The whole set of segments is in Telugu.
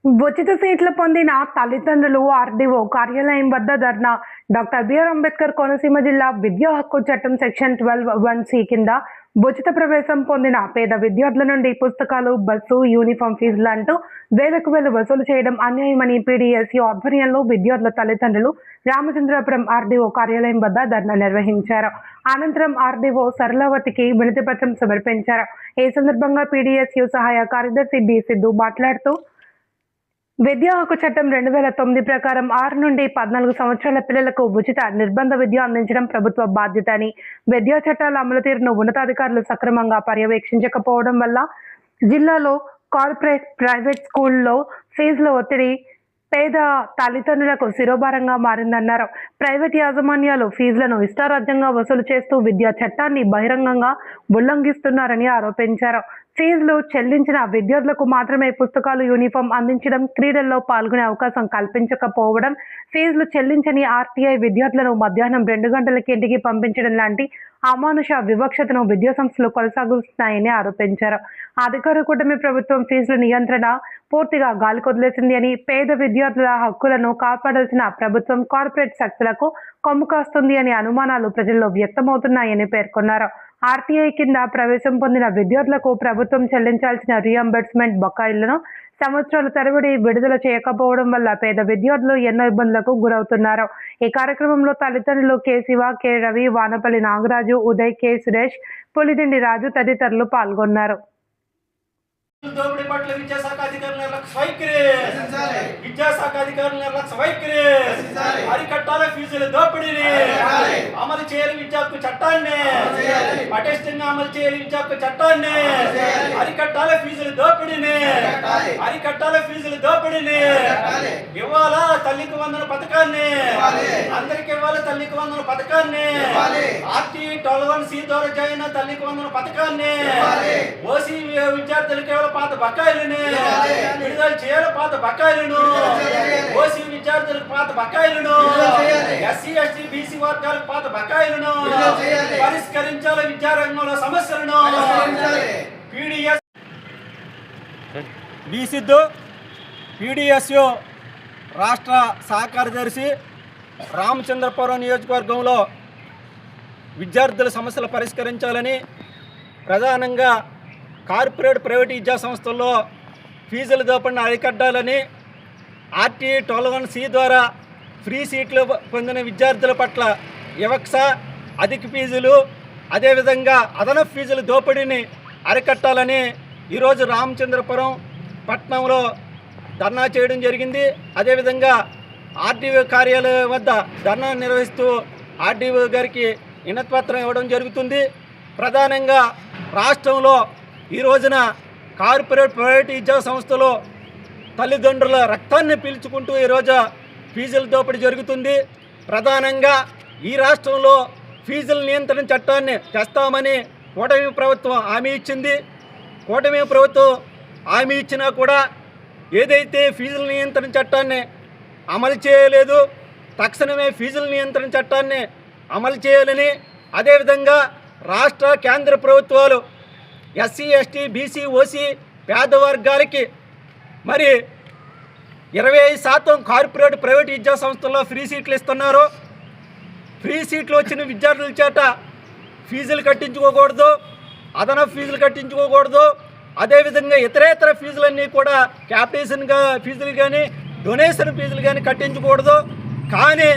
ఉచిత సీట్లు పొందిన తల్లిదండ్రులు ఆర్డీఓ కార్యాలయం వద్ద ధర్నా. డాక్టర్ బిఆర్ అంబేద్కర్ కోనసీమ జిల్లా విద్యా హక్కు చట్టం సెక్షన్ 12(1)(c) కింద ఉచిత ప్రవేశం పొందిన పేద విద్యార్థుల నుండి పుస్తకాలు, బస్సు, యూనిఫామ్ ఫీజులు అంటూ వేలకు వేలు వసూలు చేయడం అన్యాయమని పీడీఎస్యూ ఆధ్వర్యంలో విద్యార్థుల తల్లిదండ్రులు రామచంద్రాపురం ఆర్డీఓ కార్యాలయం వద్ద ధర్నా నిర్వహించారు. అనంతరం ఆర్డీఓ సరళావతికి వినతిపత్రం సమర్పించారు. ఈ సందర్భంగా పీడీఎస్యూ సహాయ కార్యదర్శి బి సిద్ధు మాట్లాడుతూ, విద్యా హక్కు చట్టం 2009 ప్రకారం 6 నుండి 14 సంవత్సరాల పిల్లలకు ఉచిత నిర్బంధ విద్య అందించడం ప్రభుత్వ బాధ్యత అని, విద్యా చట్టాల అమలు తీరును ఉన్నతాధికారులు సక్రమంగా పర్యవేక్షించకపోవడం వల్ల జిల్లాలో కార్పొరేట్, ప్రైవేట్ స్కూళ్లలో ఫీజుల ఒత్తిడి పేద తల్లిదండ్రులకు శిరోభారంగా మారిందన్నారు. ప్రైవేట్ యాజమాన్యాలు ఫీజులను ఇష్టారాజ్యంగా వసూలు చేస్తూ విద్యా చట్టాన్ని బహిరంగంగా ఉల్లంఘిస్తున్నారని ఆరోపించారు. ఫీజులు చెల్లించిన విద్యార్థులకు మాత్రమే పుస్తకాలు, యూనిఫామ్ అందించడం, క్రీడల్లో పాల్గొనే అవకాశం కల్పించకపోవడం, ఫీజులు చెల్లించని ఆర్టీఐ విద్యార్థులను మధ్యాహ్నం 2 గంటలకి ఇంటికి పంపించడం లాంటి అమానుష వివక్షతను విద్యాసంస్థలు కొనసాగిస్తున్నాయని ఆరోపించారు. అధికార కూటమి ప్రభుత్వం ఫీజుల నియంత్రణ పూర్తిగా గాలికొదిలేసింది అని, పేద విద్యార్థుల హక్కులను కాపాడాల్సిన ప్రభుత్వం కార్పొరేట్ శక్తులకు కొమ్ము కాస్తుంది అనే అనుమానాలు ప్రజల్లో వ్యక్తమవుతున్నాయని పేర్కొన్నారు. ఆర్టీఐ కింద ప్రవేశం పొందిన విద్యార్థులకు ప్రభుత్వం చెల్లించాల్సిన రీయింబర్స్మెంట్ బకాయిలను సంవత్సరాల తరబడి విడుదల చేయకపోవడం వల్ల పేద విద్యార్థులు ఎన్నో ఇబ్బందులకు గురవుతున్నారు. ఈ కార్యక్రమంలో తల్లిదండ్రులు K Shiva, K Ravi, Vanapalli Nagaraju, Uday, K Suresh, Pulidindi Raju తదితరులు పాల్గొన్నారు. దోపిడీ పట్ల విద్యాశాఖ అధికారుల నిర్లక్ష్య వైఖరి, విద్యాశాఖ అధికారుల నిర్లక్ష్య వైఖరి, అరికట్టాల ఫీజుల దోపిడీని అమలు చేయాలి. విద్యా హక్కు చట్టాన్ని పటిష్టంగా అమలు చేయాలి. విద్యా హక్కు చట్టాన్ని అరికట్టాల ఫీజుల దోపిడీని, అరికట్టాల ఫీజుల దోపిడీని ఇవ్వాలా. తల్లికి వందన పథకాన్ని అందరికి ఇవ్వాలి. తల్లికి వందన పథకాన్ని ఆర్టీ 12(1)(c) ద్వారా జాయిన్ తల్లికి వందన పథకాన్ని ఓసీ విద్యార్థులకి పాత బకాయిలను విడుదల చేయాలి. పాత బకాయిలను ఓసీ విద్యార్థులకు పాత బకాయిలను, ఎస్సీ ఎస్టీ బీసీ వర్గాలకు పాత బకాయిలను పరిష్కరించాలి. విద్యారంగంలో సమస్యలను పీడీఎస్ బి సిద్ధు, పీడీఎస్యూ రాష్ట్ర సహకార్యదర్శి, రామచంద్రపురం నియోజకవర్గంలో విద్యార్థుల సమస్యలు పరిష్కరించాలని, ప్రధానంగా కార్పొరేట్, ప్రైవేట్ విద్యా సంస్థల్లో ఫీజుల దోపిడీని అరికట్టాలని, ఆర్టీ 12(1)(c) ద్వారా ఫ్రీ సీట్లు పొందిన విద్యార్థుల పట్ల వివక్ష, అధిక ఫీజులు, అదేవిధంగా అదనపు ఫీజుల దోపిడీని అరికట్టాలని ఈరోజు రామచంద్రపురం పట్టణంలో ధర్నా చేయడం జరిగింది. అదేవిధంగా ఆర్డీఓ కార్యాలయం వద్ద ధర్నా నిర్వహిస్తూ ఆర్డీఓ గారికి వినతిపత్రం ఇవ్వడం జరుగుతుంది. ప్రధానంగా రాష్ట్రంలో ఈ రోజున కార్పొరేట్, ప్రైవేట్ విద్యా సంస్థలు తల్లిదండ్రుల రక్తాన్ని పీల్చుకుంటూ ఈరోజు ఫీజుల దోపిడీ జరుగుతుంది. ప్రధానంగా ఈ రాష్ట్రంలో ఫీజుల నియంత్రణ చట్టాన్ని తెస్తామని కూటమి ప్రభుత్వం హామీ ఇచ్చింది. కూటమి ప్రభుత్వం హామీ ఇచ్చినా కూడా ఏదైతే ఫీజుల నియంత్రణ చట్టాన్ని అమలు చేయలేదు, తక్షణమే ఫీజుల నియంత్రణ చట్టాన్ని అమలు చేయాలని, అదేవిధంగా రాష్ట్ర, కేంద్ర ప్రభుత్వాలు ఎస్సీ ఎస్టీ బీసీ ఓసీ పేద వర్గాలకి మరి 25% కార్పొరేట్, ప్రైవేట్ విద్యా సంస్థల్లో ఫ్రీ సీట్లు ఇస్తున్నారు. ఫ్రీ సీట్లు వచ్చిన విద్యార్థుల చేత ఫీజులు కట్టించుకోకూడదు, అదనపు ఫీజులు కట్టించుకోకూడదు. అదేవిధంగా ఇతరేతర ఫీజులన్నీ కూడా క్యాపిటేషన్గా ఫీజులు కానీ, డొనేషన్ ఫీజులు కానీ కట్టించకూడదు. కానీ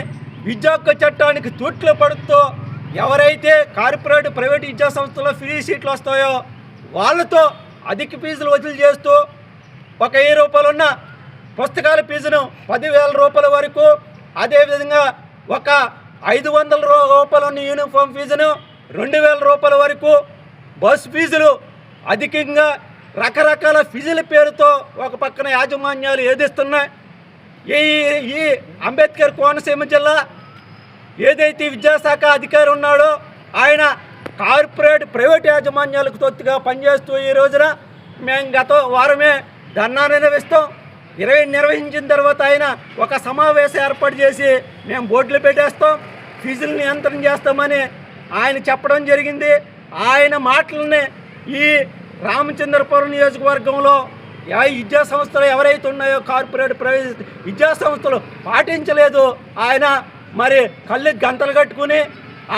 విద్యా హక్కు చట్టానికి తూట్లు పడుతూ ఎవరైతే కార్పొరేట్, ప్రైవేట్ విద్యా సంస్థల్లో ఫ్రీ సీట్లు వస్తాయో వాళ్ళతో అధిక ఫీజులు వసూలు చేస్తూ 1000 రూపాయలు ఉన్న పుస్తకాల ఫీజును 10,000 రూపాయల వరకు, అదేవిధంగా 500 రూపాయలు ఉన్న యూనిఫామ్ ఫీజును 2,000 రూపాయల వరకు, బస్ ఫీజులు అధికంగా రకరకాల ఫీజుల పేరుతో ఒక పక్కన యాజమాన్యాలు ఏదిస్తున్నాయి. ఈ అంబేద్కర్ కోనసీమ జిల్లా ఏదైతే విద్యాశాఖ అధికారి ఉన్నాడో ఆయన కార్పొరేట్, ప్రైవేట్ యాజమాన్యాలకు తొత్తుగా పనిచేస్తూ ఈ రోజున మేము గత వారమే ధర్నా నిర్వహిస్తాం. నిర్వహించిన తర్వాత ఆయన ఒక సమావేశం ఏర్పాటు చేసి మేము బోర్డులు పెట్టేస్తాం, ఫీజులు నియంత్రణ చేస్తామని ఆయన చెప్పడం జరిగింది. ఆయన మాటలని ఈ రామచంద్రపురం నియోజకవర్గంలో విద్యా సంస్థలు ఎవరైతే ఉన్నాయో కార్పొరేట్ ప్రైవేట్ విద్యా సంస్థలు పాటించలేదు. ఆయన మరి కళ్ళు గంతలు కట్టుకుని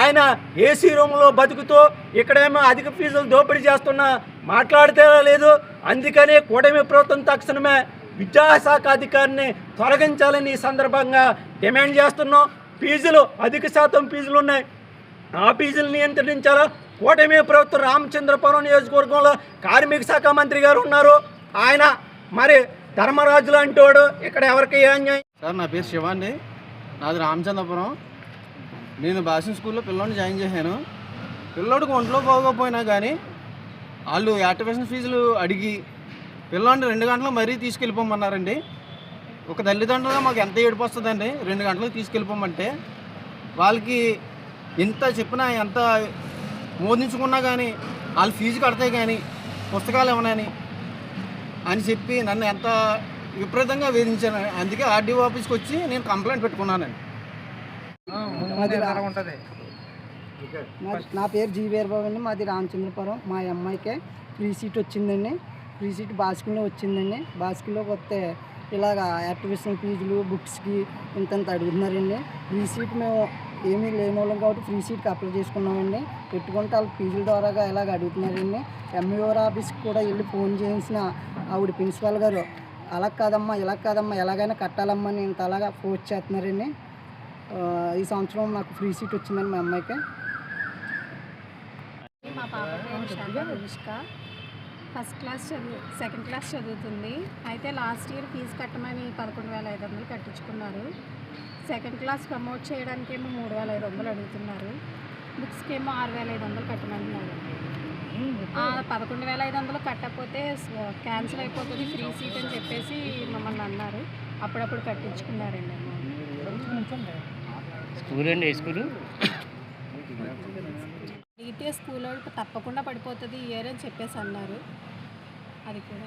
ఆయన ఏసీ రూమ్లో బతుకుతూ ఇక్కడేమో అధిక ఫీజులు దోపిడీ చేస్తున్నా మాట్లాడితే లేదు. అందుకని కూటమి ప్రభుత్వం తక్షణమే విద్యాశాఖ అధికారిని తొలగించాలని ఈ సందర్భంగా డిమాండ్ చేస్తున్నాం. ఫీజులు అధిక శాతం ఫీజులు ఉన్నాయి, ఆ ఫీజులు నియంత్రించాలా. కూటమి ప్రభుత్వం రామచంద్రపురం నియోజకవర్గంలో కార్మిక శాఖ మంత్రి గారు ఉన్నారు. ఆయన మరి ధర్మరాజు లాంటి వాడు, ఇక్కడ ఎవరికి ఏ అన్యాయం. సార్ నా పేరు శివ అండి, నాది రామచంద్రపురం. నేను భాష స్కూల్లో పిల్లోడిని జాయిన్ చేశాను. పిల్లోడికి ఒంట్లో పోకపోయినా కానీ వాళ్ళు యాక్టివేషన్ ఫీజులు అడిగి పిల్లోడిని 2 గంటలు మరీ తీసుకెళ్ళిపోమన్నారండి. ఒక తల్లిదండ్రులుగా మాకు ఎంత ఏడుపు వస్తుందండి 2 గంటలకు తీసుకెళ్ళిపోమంటే. వాళ్ళకి ఎంత చెప్పినా ఎంత మోదించుకున్నా కానీ వాళ్ళు ఫీజు కడతాయి కానీ పుస్తకాలు ఇవ్వనని అని చెప్పి నన్ను ఎంత విపరీతంగా వేధించాను. అందుకే ఆర్డీఓ ఆఫీస్కి వచ్చి నేను కంప్లైంట్ పెట్టుకున్నానండి. నా పేరు జీ వీరబాబు అండి, మాది రామచంద్రపురం. మా అమ్మాయికే ఫ్రీ సీట్ వచ్చిందండి. ఫ్రీ సీట్ బాస్కిల్లో వచ్చిందండి. బాస్కిల్లోకి వస్తే ఇలాగ యాక్టివేషన్ ఫీజులు బుక్స్కి ఇంతంత అడుగుతున్నారండి. ఫ్రీ సీట్ మేము ఏమీ లేని వాళ్ళం కాబట్టి ఫ్రీ సీట్కి అప్లై చేసుకున్నామండి. పెట్టుకుంటే వాళ్ళ ఫీజుల ద్వారాగా ఇలాగ అడుగుతున్నారండి. ఎంఈఓఆర్ ఆఫీస్కి కూడా వెళ్ళి ఫోన్ చేసిన ఆవిడ ప్రిన్సిపాల్ గారు అలా కాదమ్మా ఇలా కాదమ్మా ఎలాగైనా కట్టాలమ్మా అని ఇంత అలాగా ఫోర్స్ చేస్తున్నారండి. ఈ సంవత్సరం నాకు ఫ్రీ సీట్ వచ్చిందండి మా అమ్మాయికి. మా పాప పేరు శాంతా అనుష్క, సెకండ్ క్లాస్ చదువుతుంది. అయితే లాస్ట్ ఇయర్ ఫీజు కట్టమని 11,500 కట్టించుకున్నారు. సెకండ్ క్లాస్ ప్రమోట్ చేయడానికి ఏమో 3,500 అడుగుతున్నారు. బుక్స్కి ఏమో 6,500 కట్టమంటున్నారు. 11,500 కట్టకపోతే క్యాన్సిల్ అయిపోతుంది ఫ్రీ సీట్ అని చెప్పేసి మమ్మల్ని అన్నారు. అప్పుడప్పుడు కట్టించుకున్నారండి. స్కూల్ అండి, ఏ స్కూలు? అడిగితే స్కూల్ తప్పకుండా పడిపోతుంది ఈ ఇయర్ అని చెప్పేసి అన్నారు. అది కూడా